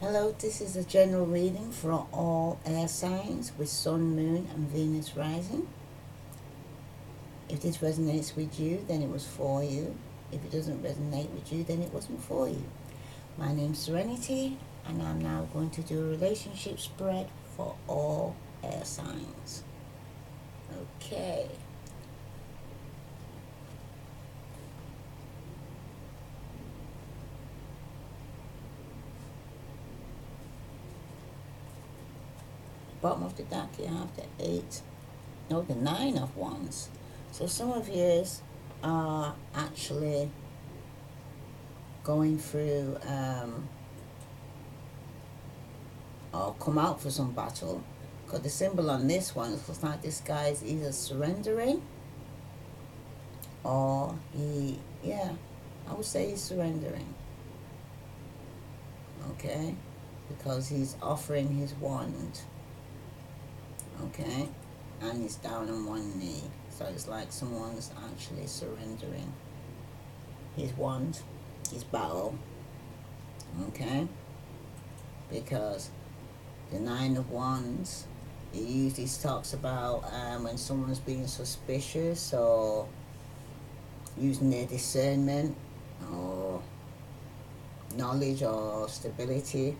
Hello, this is a general reading for all air signs with Sun, Moon, and Venus rising. If this resonates with you, then it was for you. If it doesn't resonate with you, then it wasn't for you. My name's Serenity, and I'm now going to do a relationship spread for all air signs. Okay. Bottom of the deck, you have the 9 of Wands. So some of you are actually going through or come out for some battle. Because the symbol on this one looks like this guy is either surrendering or I would say he's surrendering. Okay? Because he's offering his wand. Okay? And he's down on one knee. So it's like someone's actually surrendering his wand, his battle. Okay? Because the 9 of Wands, it usually talks about when someone's being suspicious or using their discernment or knowledge or stability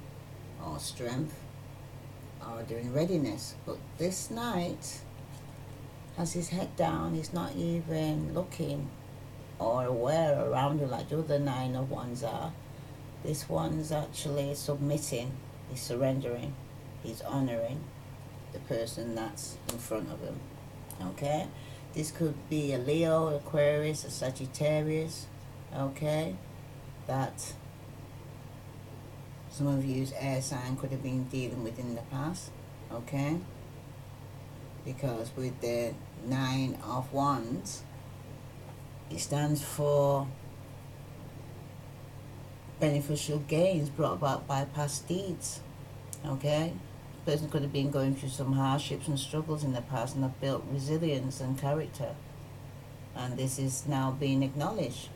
or strength or doing readiness. But this knight has his head down. He's not even looking or aware around him like the other 9 of Wands are. This one's actually submitting. He's surrendering. He's honoring the person that's in front of him. Okay? This could be a Leo, Aquarius, a Sagittarius. Okay? That some of you's air sign could have been dealing with in the past. Okay? Because with the 9 of Wands, it stands for beneficial gains brought about by past deeds. Okay? The person could have been going through some hardships and struggles in the past and have built resilience and character. And this is now being acknowledged.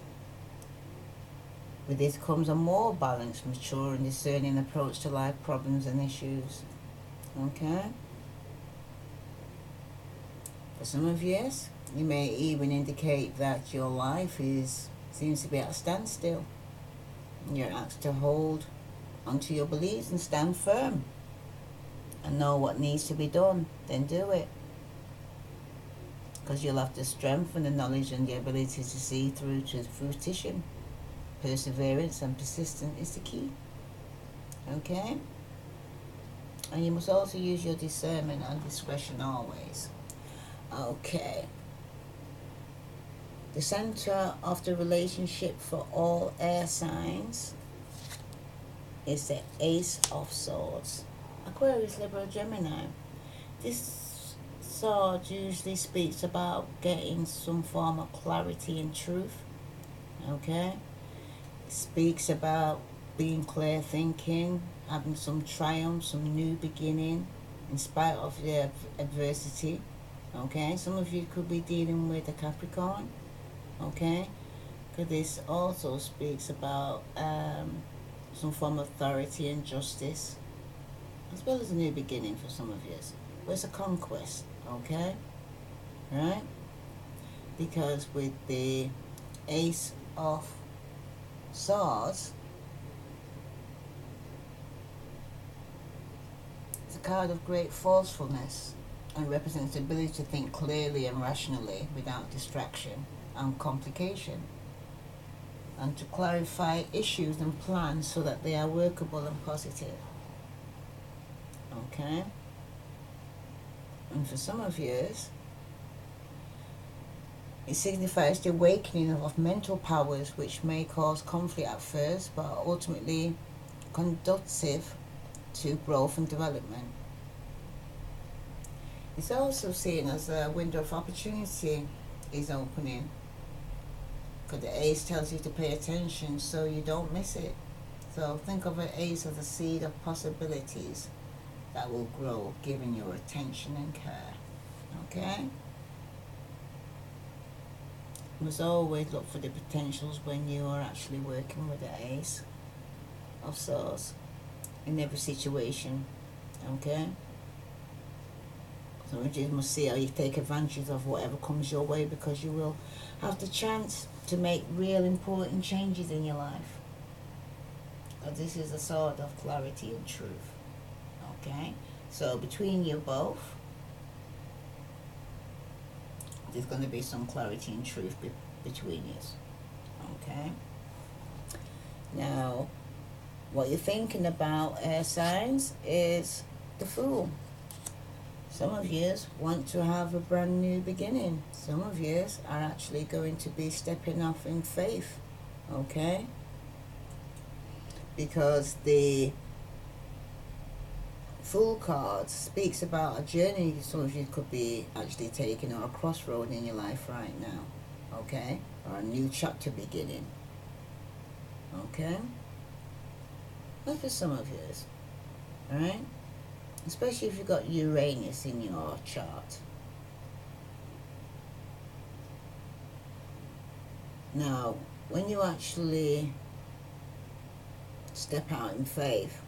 With this comes a more balanced, mature and discerning approach to life problems and issues. Okay? For some of you, you may even indicate that your life seems to be at a standstill. You're asked to hold onto your beliefs and stand firm and know what needs to be done, then do it. Because you'll have the strength and the knowledge and the ability to see through to fruition. Perseverance and persistence is the key. Okay? And you must also use your discernment and discretion always. Okay. The center of the relationship for all air signs is the Ace of Swords. Aquarius, Libra, Gemini. This sword usually speaks about getting some form of clarity and truth. Okay? It speaks about being clear thinking, having some triumph, some new beginning, in spite of the adversity. Okay? Some of you could be dealing with a Capricorn. Okay? Because this also speaks about some form of authority and justice, as well as a new beginning for some of you. But it's a conquest, okay? Right? Because with the Ace of Swords, it's a card of great forcefulness and represents the ability to think clearly and rationally without distraction and complication, and to clarify issues and plans so that they are workable and positive. Okay? And for some of you, it signifies the awakening of mental powers which may cause conflict at first but are ultimately conducive to growth and development. It's also seen as a window of opportunity is opening, because the Ace tells you to pay attention so you don't miss it. So think of an Ace as a seed of possibilities that will grow given your attention and care. Okay? You must always look for the potentials when you are actually working with the Ace of Swords. in every situation. Okay? So you must see how you take advantage of whatever comes your way, because you will have the chance to make real important changes in your life. Because this is a sword of clarity and truth. Okay? So between you both, there's going to be some clarity and truth between you. Okay? Now, what you're thinking about, air signs, is the Fool. Some of you want to have a brand new beginning. Some of you are actually going to be stepping off in faith. Okay? Because the Fool card speaks about a journey some of you could be actually taking, or a crossroad in your life right now. Okay? Or a new chapter beginning. Okay? That's for some of you. Alright? Especially if you've got Uranus in your chart. Now, when you actually step out in faith,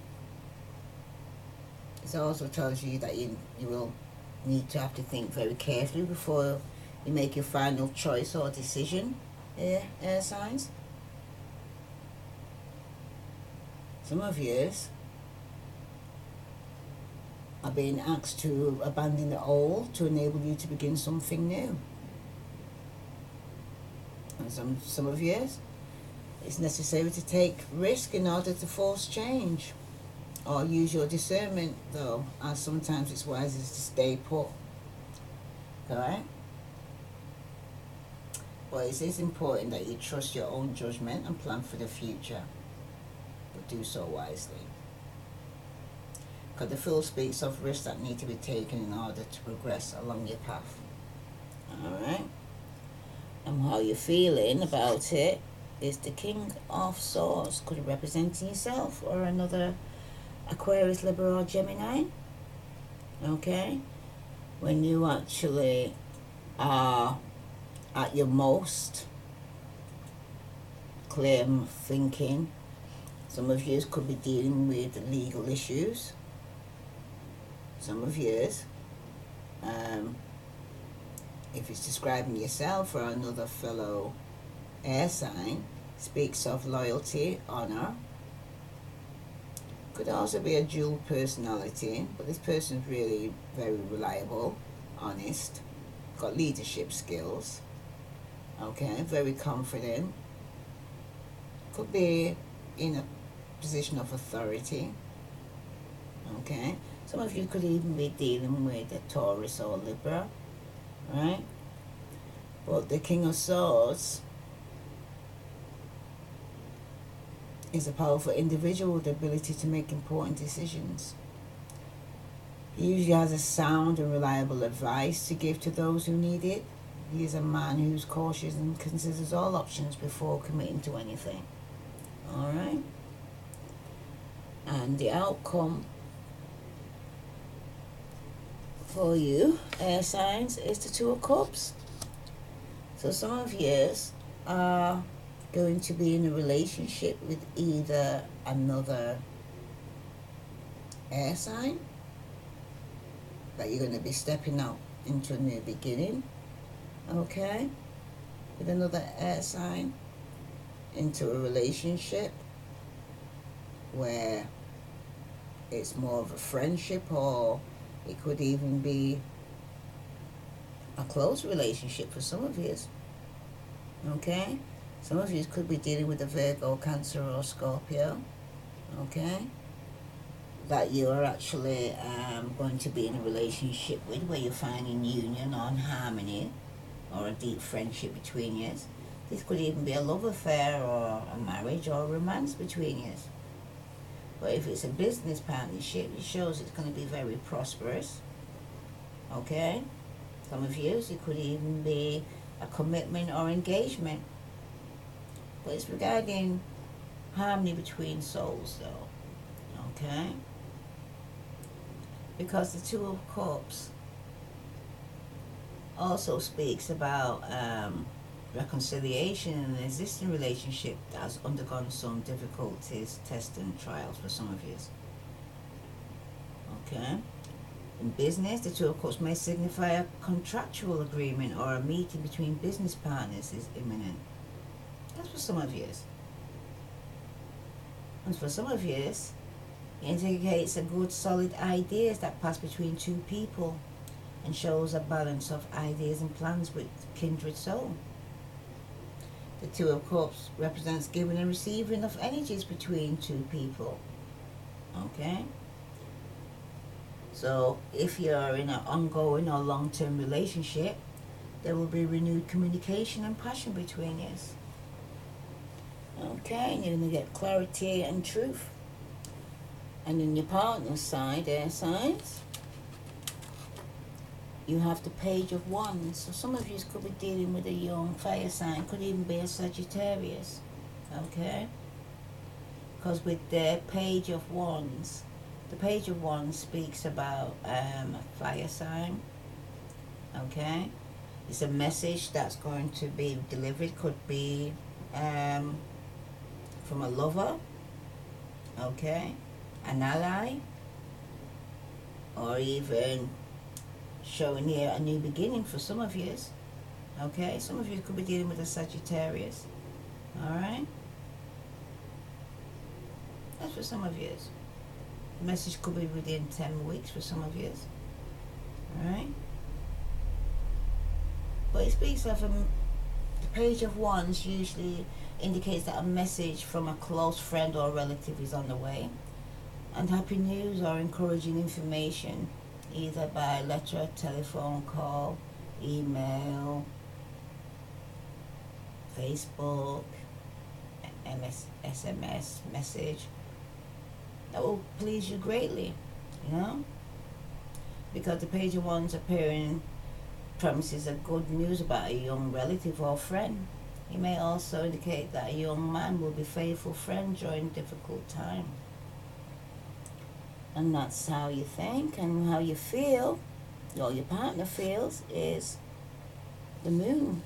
it also tells you that you will need to have to think very carefully before you make your final choice or decision, air signs. Some of you are being asked to abandon the old to enable you to begin something new. And some of you, it's necessary to take risk in order to force change, or use your discernment, though, as sometimes it's wiser to stay put. Alright? But it is important that you trust your own judgment and plan for the future, but do so wisely. Because the Fool speaks of risks that need to be taken in order to progress along your path. Alright? And how you're feeling about it is the King of Swords. Could it represent yourself or another Aquarius, Libra, or Gemini? Okay? When you actually are at your most clear thinking, some of you could be dealing with legal issues. Some of you, if it's describing yourself or another fellow air sign, speaks of loyalty, honor. Could also be a dual personality, but this person's really very reliable, honest, got leadership skills, okay, very confident, could be in a position of authority, okay. Some of you could even be dealing with a Taurus or Libra, right? But the King of Swords is a powerful individual with the ability to make important decisions. He usually has a sound and reliable advice to give to those who need it. He is a man who's cautious and considers all options before committing to anything. Alright? And the outcome for you, air signs, is the Two of Cups. So some of you are going to be in a relationship with either another air sign, that you're going to be stepping out into a new beginning, okay, with another air sign, into a relationship where it's more of a friendship, or it could even be a close relationship for some of you, okay. Some of you could be dealing with a Virgo, Cancer, or Scorpio, okay, that you are actually going to be in a relationship with, where you're finding union or harmony, or a deep friendship between you. This could even be a love affair, or a marriage, or a romance between you. But if it's a business partnership, it shows it's going to be very prosperous, okay. Some of you, it could even be a commitment or engagement. But it's regarding harmony between souls, though, okay? Because the Two of Cups also speaks about reconciliation in an existing relationship that has undergone some difficulties, tests, and trials for some of you. Okay. In business, the Two of Cups may signify a contractual agreement or a meeting between business partners is imminent. That's for some of you. And for some of you, it indicates a good solid ideas that pass between two people and shows a balance of ideas and plans with kindred soul. The Two of Cups represents giving and receiving of energies between two people. Okay? So if you're in an ongoing or long-term relationship, there will be renewed communication and passion between you. Okay, and you're going to get clarity and truth. And in your partner's side, air signs, you have the Page of Wands. So some of you could be dealing with a young fire sign, could even be a Sagittarius. Okay? Because with the Page of Wands, the Page of Wands speaks about a fire sign. Okay? It's a message that's going to be delivered. Could be from a lover. Okay? An ally. Or even showing here a new beginning for some of you. Okay? Some of you could be dealing with a Sagittarius. Alright? That's for some of you. The message could be within 10 weeks for some of you. Alright? But it speaks of the Page of Wands usually indicates that a message from a close friend or relative is on the way. And happy news or encouraging information, either by letter, telephone call, email, Facebook, SMS message. That will please you greatly, you know? Because the Page of Wands appearing promises a good news about a young relative or friend. It may also indicate that a young man will be a faithful friend during a difficult time. And that's how you think and how you feel, or your partner feels, is the moon.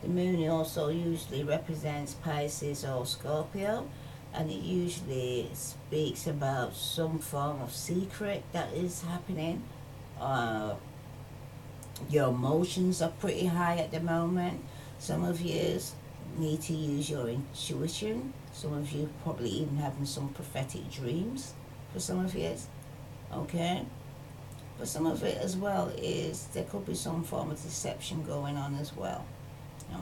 The moon also usually represents Pisces or Scorpio, and it usually speaks about some form of secret that is happening. Your emotions are pretty high at the moment. Some of you need to use your intuition. Some of you probably even having some prophetic dreams for some of you. Okay? But some of it as well is there could be some form of deception going on as well.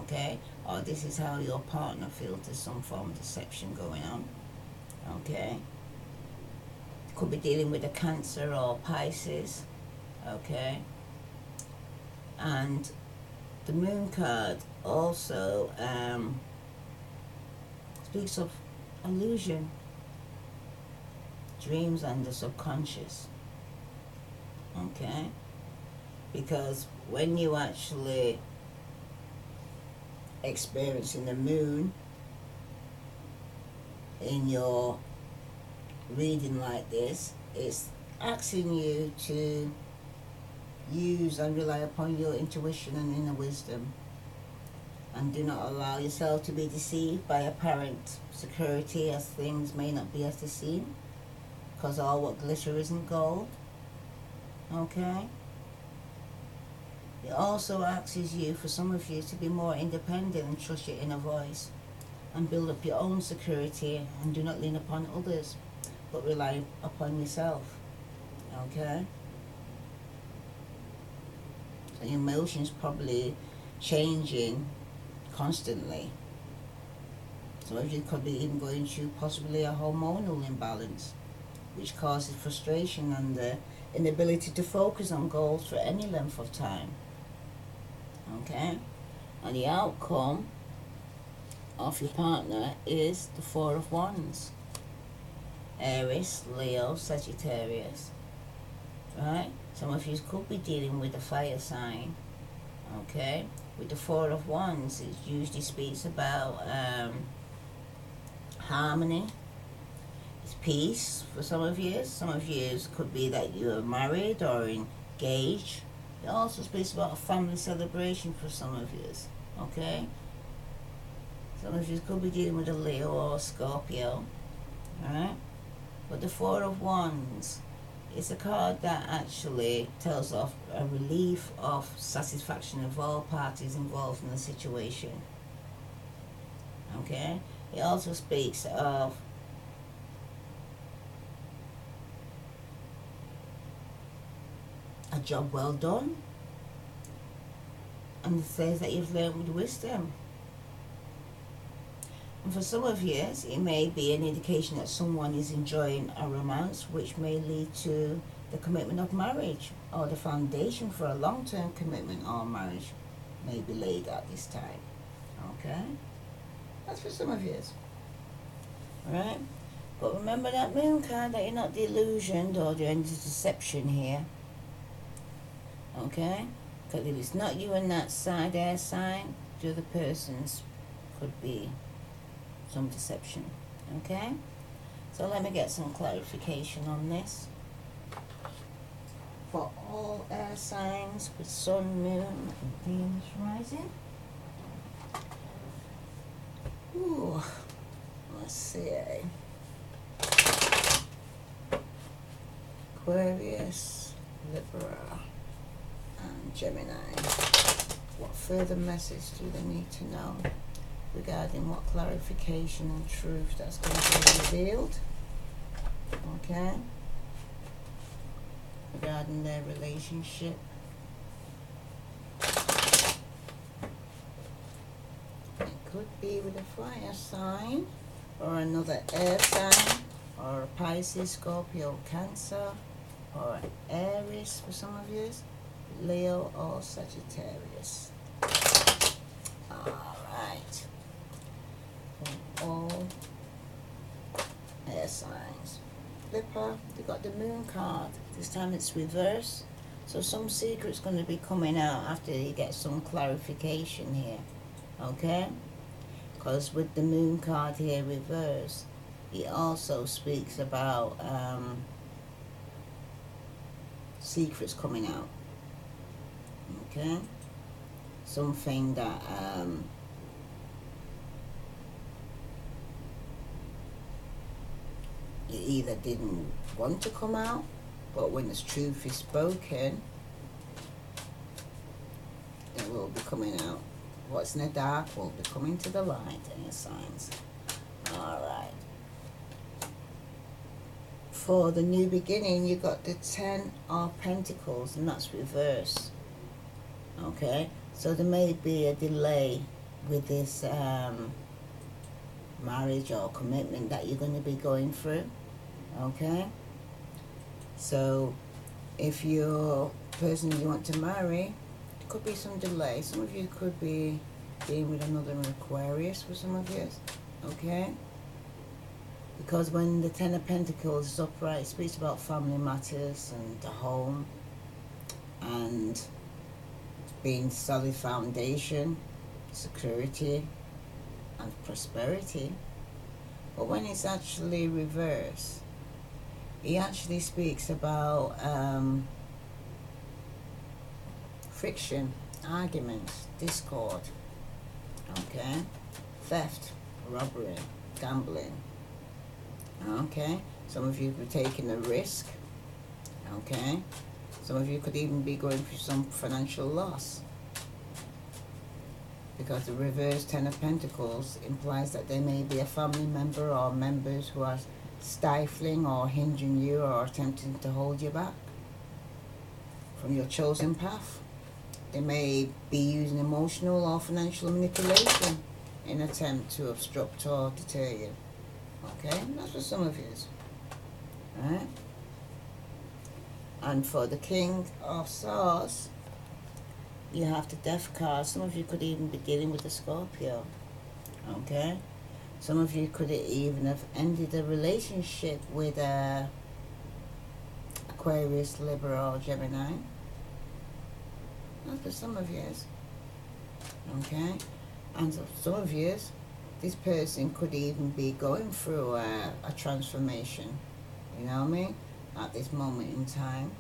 Okay? Or this is how your partner feels, there's some form of deception going on. Okay? Could be dealing with a Cancer or Pisces. Okay? And the moon card also speaks of illusion, dreams and the subconscious. Okay? Because when you actually experiencing the moon in your reading like this, it's asking you to use and rely upon your intuition and inner wisdom, and do not allow yourself to be deceived by apparent security, as things may not be as they seem, because all what glitter isn't gold. Okay? It also asks you, for some of you, to be more independent and trust your inner voice and build up your own security, and do not lean upon others but rely upon yourself. Okay? So your emotions probably changing constantly. Some of you could be even going through possibly a hormonal imbalance, which causes frustration and the inability to focus on goals for any length of time. Okay? And the outcome of your partner is the Four of Wands. Aries, Leo, Sagittarius. Right? Some of you could be dealing with a fire sign. Okay? With the Four of Wands, it usually speaks about harmony. It's peace for some of you. Some of you could be that you are married or engaged. It also speaks about a family celebration for some of you. Okay? Some of you could be dealing with a Leo or a Scorpio. Alright? But the Four of Wands It's a card that actually tells of a relief of satisfaction of all parties involved in the situation. Okay? It also speaks of a job well done, and it says that you've learned with wisdom. And for some of you, it may be an indication that someone is enjoying a romance, which may lead to the commitment of marriage, or the foundation for a long-term commitment or marriage may be laid at this time. Okay? That's for some of you. Alright? But remember that moon card, that you're not delusioned or doing any deception here. Okay? Because if it's not you and that side air sign, the other person's could be some deception. Okay? So let me get some clarification on this. For all air signs with sun, moon, and Venus rising. Ooh, let's see. Aquarius, Libra, and Gemini. What further message do they need to know regarding what clarification and truth that's going to be revealed? Okay? Regarding their relationship. It could be with a fire sign, or another air sign, or a Pisces, Scorpio, Cancer, or Aries for some of you, Leo or Sagittarius. Alright. All air signs. Flipper, you got the moon card. This time it's reverse. So some secret's going to be coming out after you get some clarification here. Okay? Because with the moon card here reverse, it also speaks about secrets coming out. Okay? Something that you either didn't want to come out, but when the truth is spoken, it will be coming out. What's in the dark will be coming to the light, in your signs. Alright. For the new beginning, you got the 10 of Pentacles, and that's reverse. Okay? So there may be a delay with this marriage or commitment that you're going to be going through. Okay? So if you're the person you want to marry, there could be some delay. Some of you could be dealing with another Aquarius for some of you. Okay? Because when the 10 of Pentacles is upright, it speaks about family matters and the home and being solid foundation, security and prosperity. But when it's actually reversed, it actually speaks about friction, arguments, discord, okay, theft, robbery, gambling. Okay, some of you could be taking a risk. Okay, some of you could even be going through some financial loss, because the reverse 10 of Pentacles implies that there may be a family member or members who are stifling or hindering you or attempting to hold you back from your chosen path. They may be using emotional or financial manipulation in an attempt to obstruct or deter you. Okay, that's for some of you. Alright? And for the King of Swords, you have the Death card. Some of you could even be dealing with a Scorpio. Okay? Some of you could even have ended a relationship with a Aquarius, Libra, or Gemini. That's for some of you. Okay? And so some of you, this person could even be going through a transformation. You know what I mean? At this moment in time,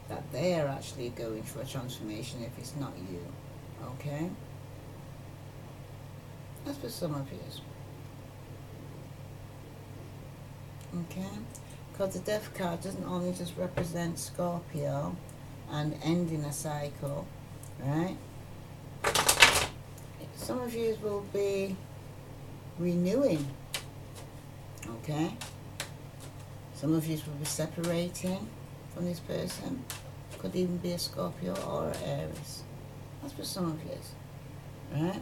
that they are actually going through a transformation if it's not you. Okay? That's for some of you. Okay? Because the Death card doesn't only just represent Scorpio and ending a cycle, right? Some of you will be renewing, okay? Some of you will be separating from this person. Could even be a Scorpio or an Aries. That's for some of you, right?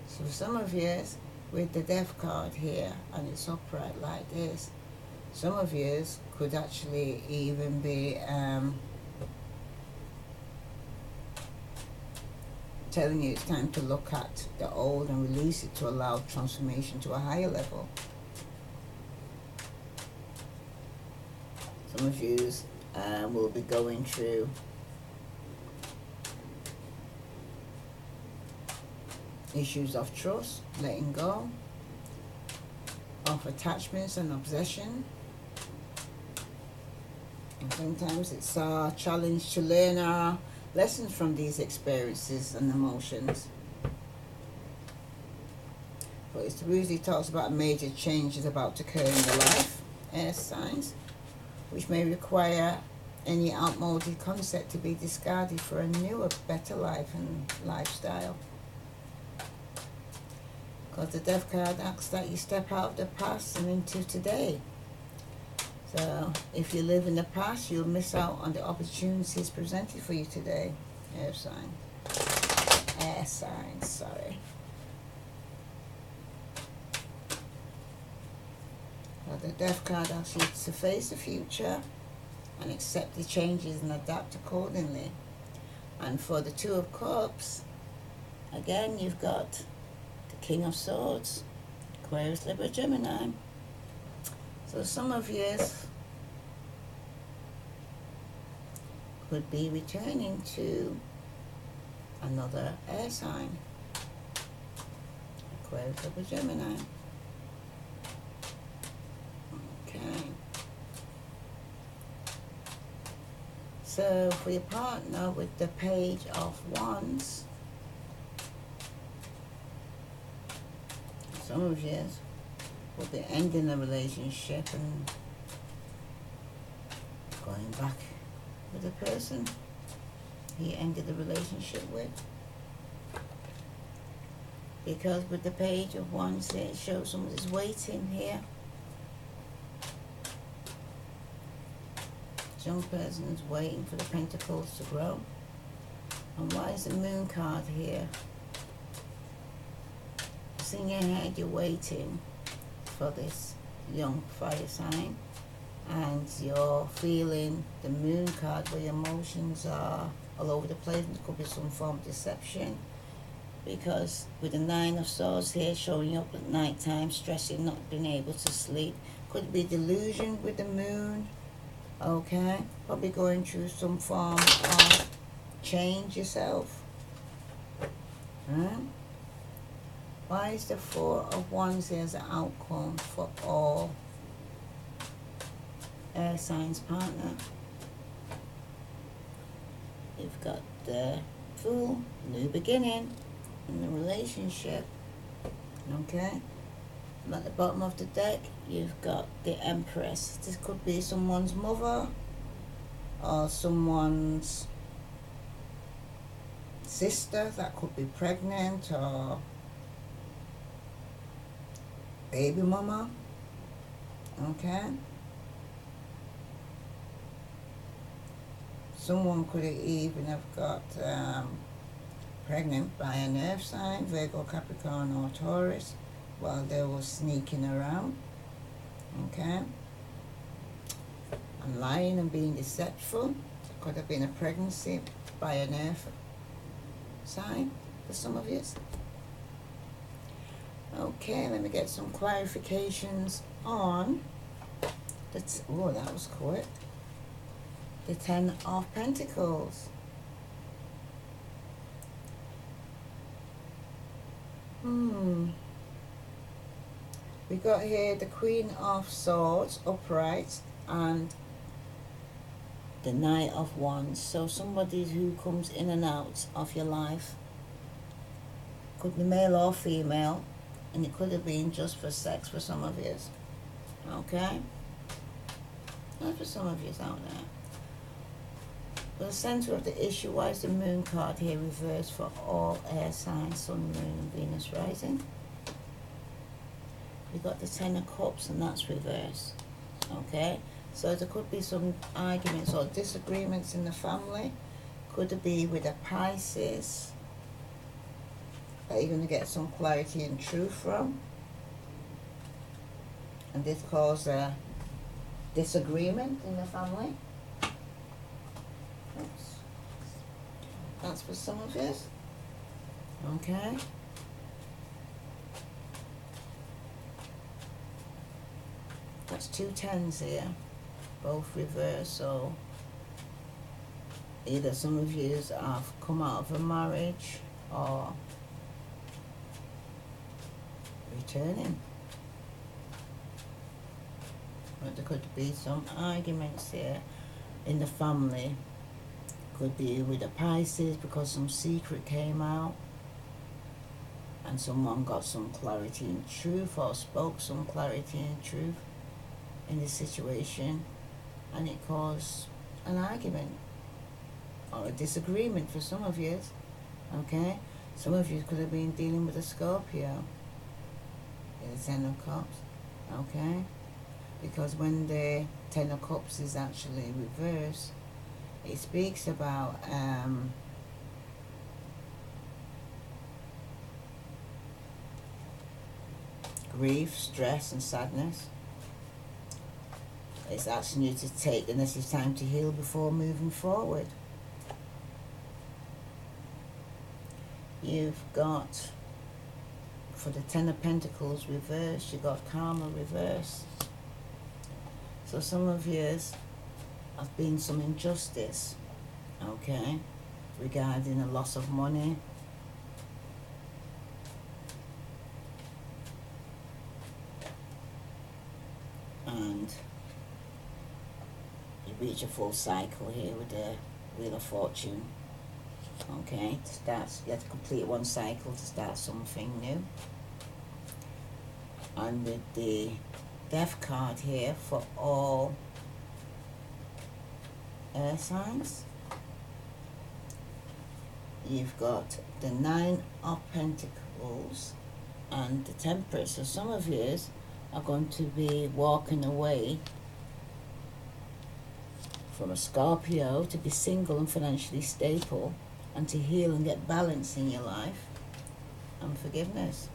So for some of you, with the Death card here, and it's upright like this, some of you could actually even be telling you it's time to look at the old and release it to allow transformation to a higher level. Some of you will be going through issues of trust, letting go of attachments and obsession. And sometimes it's our challenge to learn our lessons from these experiences and emotions. But it usually talks about major changes about to occur in your life, air signs, which may require any outmoded concept to be discarded for a newer, better life and lifestyle. Because the Death card asks that you step out of the past and into today. So if you live in the past, you'll miss out on the opportunities presented for you today. Air signs, sorry. Well, the Death card asks you to face the future and accept the changes and adapt accordingly. And for the Two of Cups, again, you've got the King of Swords, Aquarius, Libra, Gemini. So some of you could be returning to another air sign, Aquarius, Libra, Gemini. Okay. So for your partner with the Page of Wands, some of you will be ending a relationship and going back with the person he ended the relationship with. Because with the Page of Wands here, it shows someone is waiting here. This young person is waiting for the Pentacles to grow. And why is the Moon card here? It's in your head, you're waiting for this young fire sign, and you're feeling the Moon card where your emotions are all over the place, and there could be some form of deception, because with the Nine of Swords here showing up at night time, stressing, not being able to sleep, could be delusion with the Moon, okay? Probably going through some form of change yourself, right? Why is the Four of Wands here as an outcome for all air signs partner? You've got the Fool, new beginning in the relationship, okay? And at the bottom of the deck, you've got the Empress. This could be someone's mother or someone's sister that could be pregnant, or baby mama, okay? Someone could even have got pregnant by an earth sign, Virgo, Capricorn or Taurus, while they were sneaking around, okay? And lying and being deceitful. It could have been a pregnancy by an earth sign for some of you. Okay, let me get some clarifications on oh, that was quick. The Ten of Pentacles. We got here the Queen of Swords upright and the Knight of Wands. So somebody who comes in and out of your life, could be male or female, and it could have been just for sex for some of you, okay? That's for some of you out there. But the centre of the issue, why is the moon card here reversed for all air signs, sun, moon and Venus rising? We've got the Ten of Cups and that's reversed. Okay? So there could be some arguments or disagreements in the family. Could it be with a Pisces that you're going to get some clarity and truth from? And this cause a disagreement in the family. Oops. That's for some of you. Okay. That's 2 tens here, both reversed. So either some of you have come out of a marriage or returning. But there could be some arguments here in the family. Could be with a Pisces because some secret came out and someone got some clarity and truth or spoke some clarity and truth in this situation, and it caused an argument or a disagreement for some of you. Okay, some of you could have been dealing with a Scorpio, the Ten of Cups. Okay, because when the Ten of Cups is actually reversed, it speaks about grief, stress and sadness. It's asking you to take the necessary time to heal before moving forward. You've got, for the Ten of Pentacles reversed, you've got karma reversed. So some of you have been some injustice, okay, regarding a loss of money. And you reach a full cycle here with the Wheel of Fortune. Okay, to start, you have to complete one cycle to start something new. And with the Death card here for all air signs, you've got the Nine of Pentacles and the Temperance. So some of you are going to be walking away from a Scorpio to be single and financially stable and to heal and get balance in your life and forgiveness.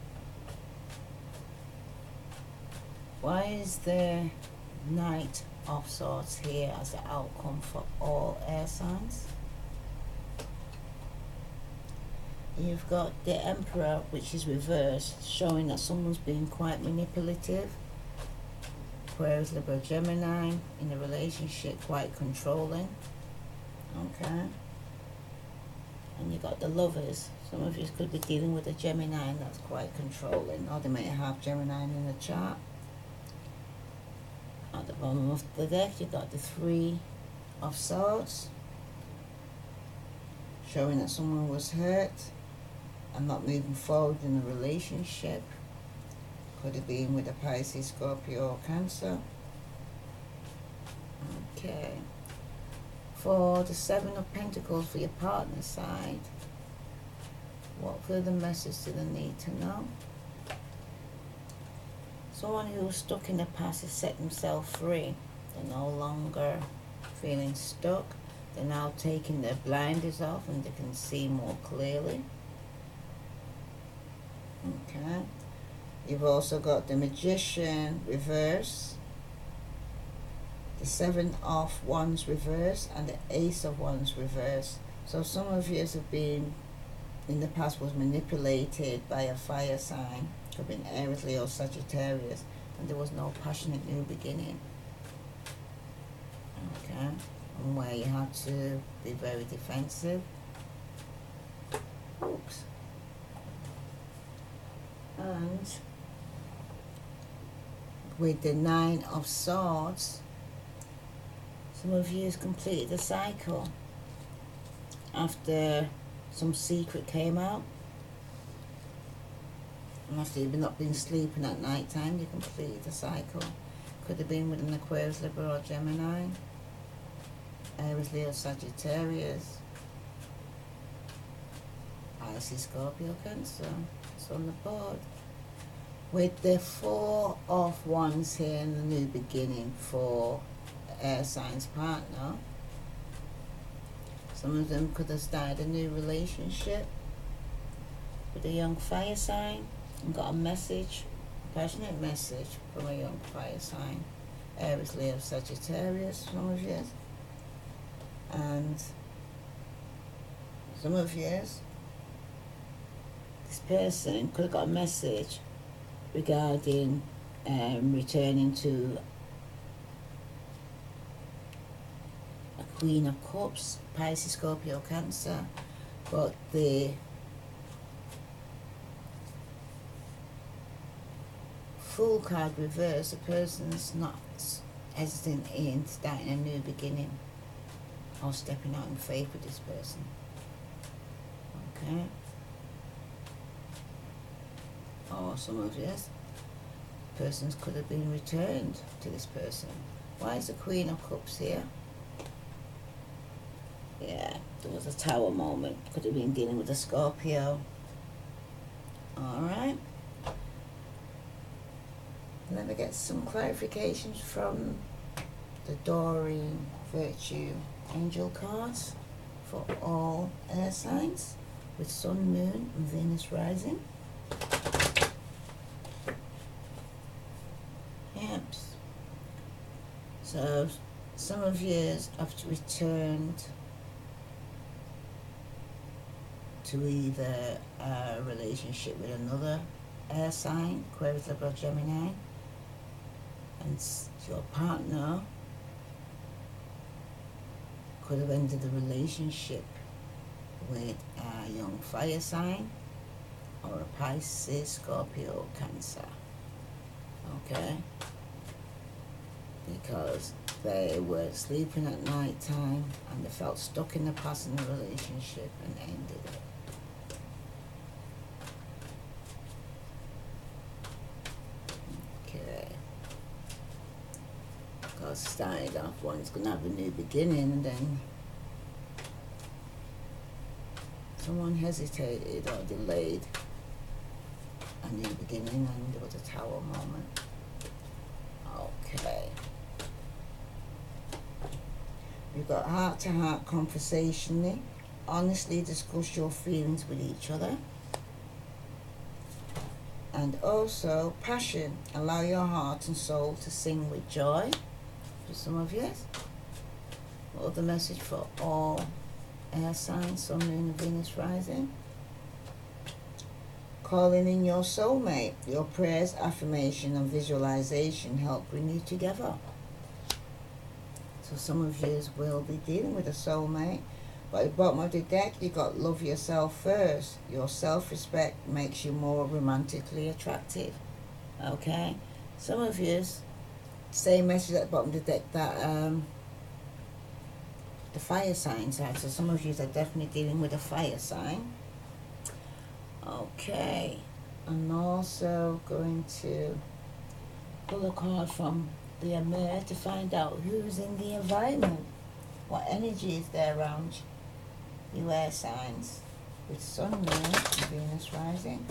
Why is there Knight of Swords here as the outcome for all air signs? You've got the Emperor, which is reversed, showing that someone's being quite manipulative. Aquarius, Libra, Gemini in a relationship, quite controlling. Okay. And you got the Lovers. Some of you could be dealing with a Gemini that's quite controlling, or they may have Gemini in the chart. At the bottom of the deck, you got the Three of Swords, showing that someone was hurt and not moving forward in a relationship. Could have been with a Pisces, Scorpio or Cancer. Okay. For the Seven of Pentacles for your partner side, what further message do they need to know? Someone who's stuck in the past has set themselves free. They're no longer feeling stuck. They're now taking their blinders off and they can see more clearly. Okay. You've also got the Magician reverse, the Seven of Wands reverse, and the Ace of Wands reverse. So some of you have been, in the past, was manipulated by a fire sign. Could have been Aries, Leo, Sagittarius, and there was no passionate new beginning. Okay, and where you had to be very defensive. Oops. And with the Nine of Swords, some of you has completed the cycle after some secret came out. And after you've not been sleeping at night time, you completed the cycle. Could have been with an Aquarius, Libra or Gemini. Aries, Leo, Sagittarius. Pisces, Scorpio, Cancer. It's on the board. With the Four of Wands here in the new beginning for air signs partner. Some of them could have started a new relationship with a young fire sign and got a message, a passionate message from a young fire sign. Aries, Leo, Sagittarius, some of you. And some of you, this person could have got a message regarding returning to a Queen of Cups, Pisces, Scorpio, Cancer, but the Fool card reverse, the person's not hesitant in starting a new beginning or stepping out in faith with this person. Okay? Or some of this persons could have been returned to this person. Why is the Queen of Cups here? Yeah, there was a Tower moment. Could have been dealing with a Scorpio. Alright. Let me get some clarifications from the Doreen Virtue Angel cards for all air signs with Sun, Moon and Venus rising. Yep. So some of you have returned to either a relationship with another air sign, Aquarius, Libra, Gemini, and your partner could have ended the relationship with a young fire sign or a Pisces, Scorpio, Cancer. Okay? Because they were sleeping at night time and they felt stuck in the past in the relationship and ended it. Okay. Because started off, one's going to have a new beginning, and then someone hesitated or delayed a new beginning, and there was a Tower moment. Okay. You've got heart-to-heart conversation. Honestly discuss your feelings with each other. And also passion. Allow your heart and soul to sing with joy. For some of you. What other message for all air signs, Sun, Moon and Venus rising? Calling in your soulmate. Your prayers, affirmation and visualization help bring you together. So some of you will be dealing with a soulmate. But at the bottom of the deck, you got love yourself first. Your self-respect makes you more romantically attractive. Okay? Some of you, same message at the bottom of the deck that the fire signs had. So some of you are definitely dealing with a fire sign. Okay. I'm also going to pull a card from the Amir to find out who's in the environment. What energy is there around you air signs with Sun, Moon and Venus rising?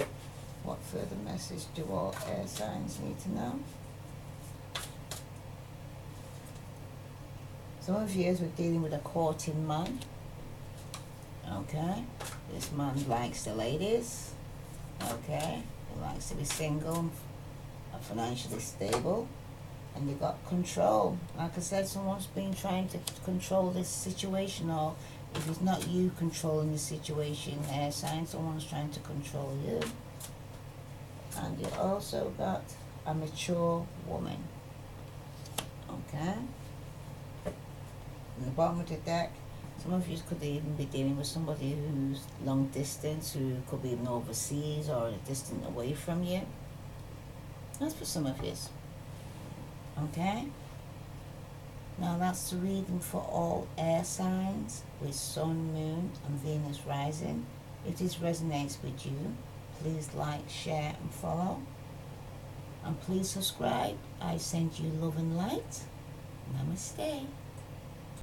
What further message do all air signs need to know? Some of you are dealing with a courting man. Okay. This man likes the ladies. Okay. He likes to be single and financially stable. And you got control. Like I said, someone's been trying to control this situation, or if it's not you controlling the situation, air sign, someone's trying to control you. And you also got a mature woman. Okay? In the bottom of the deck, some of you could even be dealing with somebody who's long distance, who could be even overseas or distant away from you. That's for some of you. Okay? Now that's the reading for all air signs with Sun, Moon and Venus rising. If this resonates with you, please like, share and follow. And please subscribe. I send you love and light. Namaste.